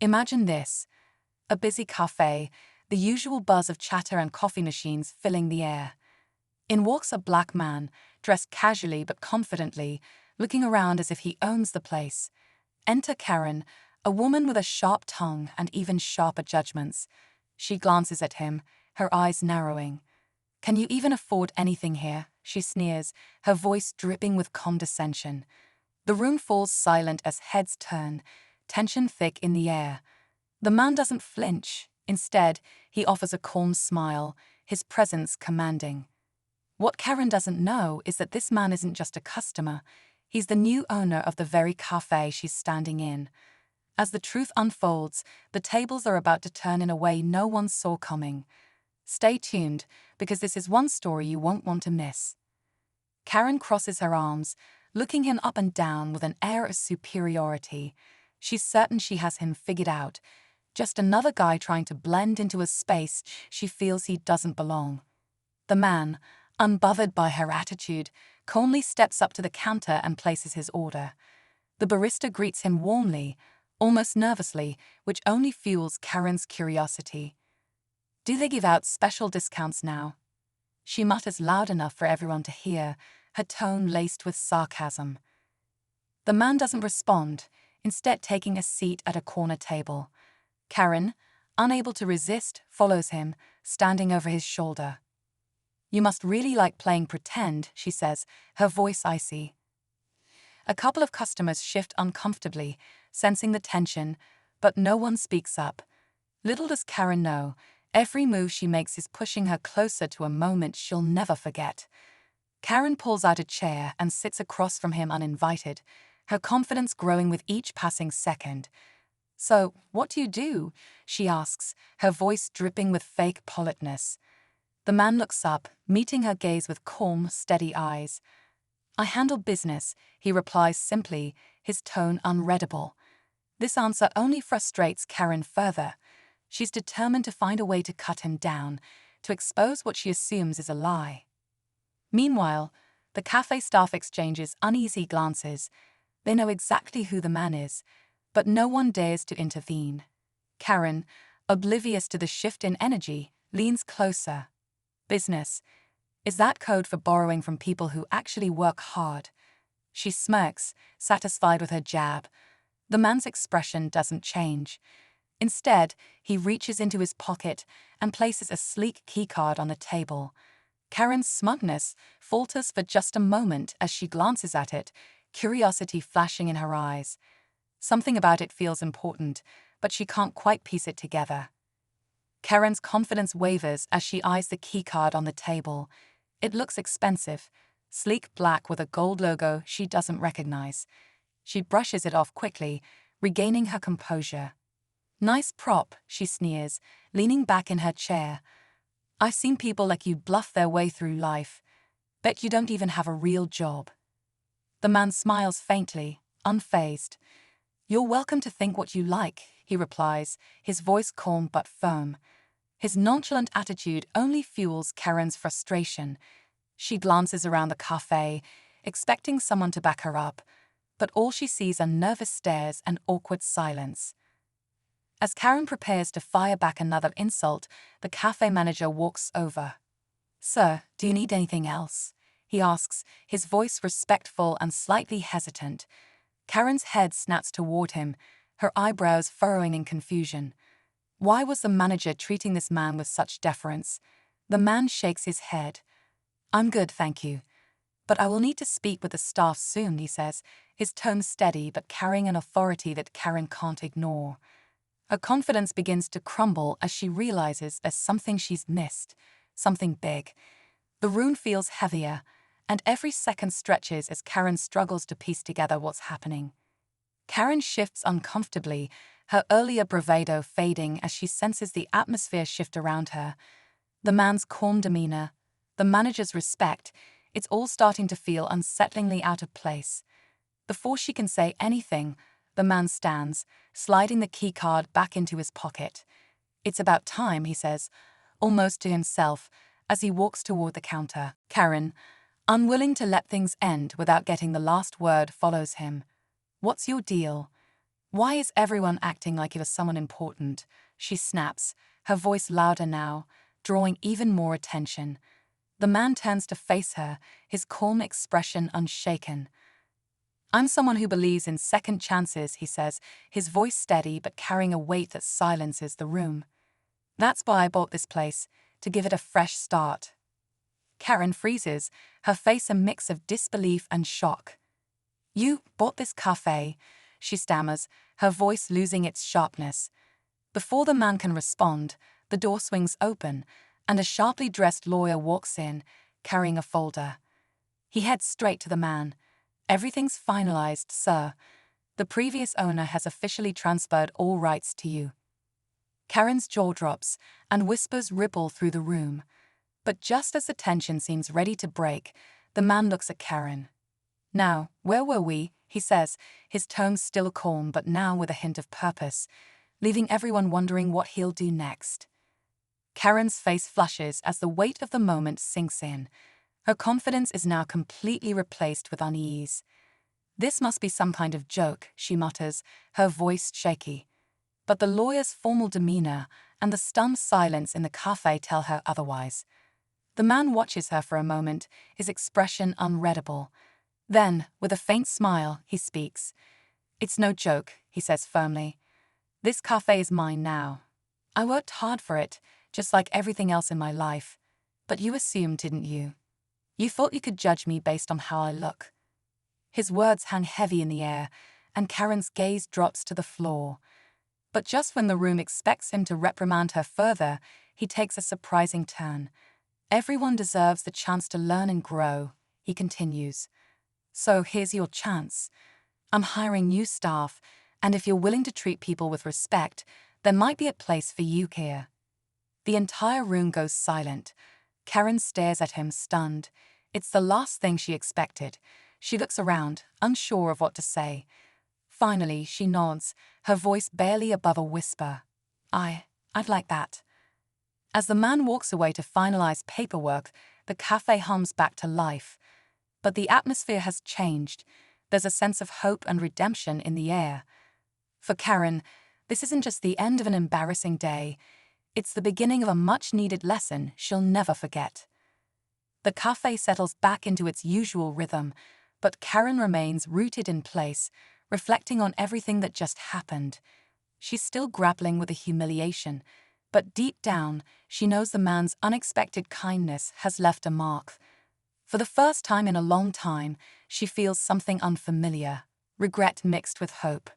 Imagine this: a busy cafe, the usual buzz of chatter and coffee machines filling the air. In walks a black man, dressed casually but confidently, looking around as if he owns the place. Enter Karen, a woman with a sharp tongue and even sharper judgments. She glances at him, her eyes narrowing. "Can you even afford anything here?" she sneers, her voice dripping with condescension. The room falls silent as heads turn, tension thick in the air. The man doesn't flinch. Instead, he offers a calm smile, his presence commanding. What Karen doesn't know is that this man isn't just a customer. He's the new owner of the very cafe she's standing in. As the truth unfolds, the tables are about to turn in a way no one saw coming. Stay tuned, because this is one story you won't want to miss. Karen crosses her arms, looking him up and down with an air of superiority. She's certain she has him figured out. Just another guy trying to blend into a space she feels he doesn't belong. The man, unbothered by her attitude, calmly steps up to the counter and places his order. The barista greets him warmly, almost nervously, which only fuels Karen's curiosity. "Do they give out special discounts now?" She mutters loud enough for everyone to hear, her tone laced with sarcasm. The man doesn't respond, instead taking a seat at a corner table. Karen, unable to resist, follows him, standing over his shoulder. "You must really like playing pretend," she says, her voice icy. A couple of customers shift uncomfortably, sensing the tension, but no one speaks up. Little does Karen know, every move she makes is pushing her closer to a moment she'll never forget. Karen pulls out a chair and sits across from him uninvited, her confidence growing with each passing second. "So, what do you do?" she asks, her voice dripping with fake politeness. The man looks up, meeting her gaze with calm, steady eyes. "I handle business," he replies simply, his tone unreadable. This answer only frustrates Karen further. She's determined to find a way to cut him down, to expose what she assumes is a lie. Meanwhile, the cafe staff exchanges uneasy glances. They know exactly who the man is, but no one dares to intervene. Karen, oblivious to the shift in energy, leans closer. "Business. Is that code for borrowing from people who actually work hard?" She smirks, satisfied with her jab. The man's expression doesn't change. Instead, he reaches into his pocket and places a sleek keycard on the table. Karen's smugness falters for just a moment as she glances at it, curiosity flashing in her eyes. Something about it feels important, but she can't quite piece it together. Karen's confidence wavers as she eyes the keycard on the table. It looks expensive, sleek black with a gold logo she doesn't recognize. She brushes it off quickly, regaining her composure. "Nice prop," she sneers, leaning back in her chair. "I've seen people like you bluff their way through life. Bet you don't even have a real job." The man smiles faintly, unfazed. "You're welcome to think what you like," he replies, his voice calm but firm. His nonchalant attitude only fuels Karen's frustration. She glances around the cafe, expecting someone to back her up, but all she sees are nervous stares and awkward silence. As Karen prepares to fire back another insult, the cafe manager walks over. "Sir, do you need anything else?" he asks, his voice respectful and slightly hesitant. Karen's head snaps toward him, her eyebrows furrowing in confusion. Why was the manager treating this man with such deference? The man shakes his head. "I'm good, thank you. But I will need to speak with the staff soon," he says, his tone steady but carrying an authority that Karen can't ignore. Her confidence begins to crumble as she realizes there's something she's missed, something big. The room feels heavier, and every second stretches as Karen struggles to piece together what's happening. Karen shifts uncomfortably, her earlier bravado fading as she senses the atmosphere shift around her. The man's calm demeanor, the manager's respect, it's all starting to feel unsettlingly out of place. Before she can say anything, the man stands, sliding the keycard back into his pocket. "It's about time," he says, almost to himself, as he walks toward the counter. Karen, unwilling to let things end without getting the last word, follows him. "What's your deal?" Why is everyone acting like it was someone important? She snaps, her voice louder now, drawing even more attention. The man turns to face her, his calm expression unshaken. I'm someone who believes in second chances, he says, his voice steady but carrying a weight that silences the room. That's why I bought this place, to give it a fresh start. Karen freezes, her face a mix of disbelief and shock. You bought this cafe, she stammers, her voice losing its sharpness. Before the man can respond, the door swings open, and a sharply dressed lawyer walks in, carrying a folder. He heads straight to the man. Everything's finalized, sir. The previous owner has officially transferred all rights to you. Karen's jaw drops, and whispers ripple through the room. But just as the tension seems ready to break, the man looks at Karen. Now, where were we? He says, his tone still calm but now with a hint of purpose, leaving everyone wondering what he'll do next. Karen's face flushes as the weight of the moment sinks in. Her confidence is now completely replaced with unease. This must be some kind of joke, she mutters, her voice shaky. But the lawyer's formal demeanor and the stunned silence in the cafe tell her otherwise. The man watches her for a moment, his expression unreadable. Then, with a faint smile, he speaks. It's no joke, he says firmly. This cafe is mine now. I worked hard for it, just like everything else in my life. But you assumed, didn't you? You thought you could judge me based on how I look. His words hang heavy in the air, and Karen's gaze drops to the floor. But just when the room expects him to reprimand her further, he takes a surprising turn. Everyone deserves the chance to learn and grow, he continues. So here's your chance. I'm hiring new staff, and if you're willing to treat people with respect, there might be a place for you here. The entire room goes silent. Karen stares at him, stunned. It's the last thing she expected. She looks around, unsure of what to say. Finally, she nods, her voice barely above a whisper. I'd like that. As the man walks away to finalize paperwork, the cafe hums back to life. But the atmosphere has changed. There's a sense of hope and redemption in the air. For Karen, this isn't just the end of an embarrassing day. It's the beginning of a much-needed lesson she'll never forget. The cafe settles back into its usual rhythm, but Karen remains rooted in place, reflecting on everything that just happened. She's still grappling with the humiliation, but deep down, she knows the man's unexpected kindness has left a mark. For the first time in a long time, she feels something unfamiliar, regret mixed with hope.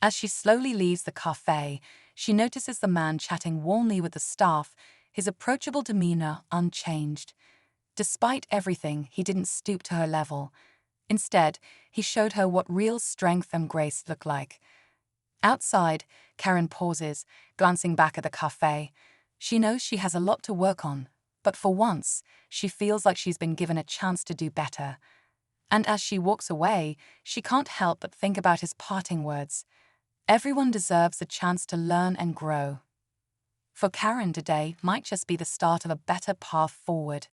As she slowly leaves the cafe, she notices the man chatting warmly with the staff, his approachable demeanor unchanged. Despite everything, he didn't stoop to her level. Instead, he showed her what real strength and grace look like. Outside, Karen pauses, glancing back at the cafe. She knows she has a lot to work on, but for once, she feels like she's been given a chance to do better. And as she walks away, she can't help but think about his parting words. Everyone deserves a chance to learn and grow. For Karen, today might just be the start of a better path forward.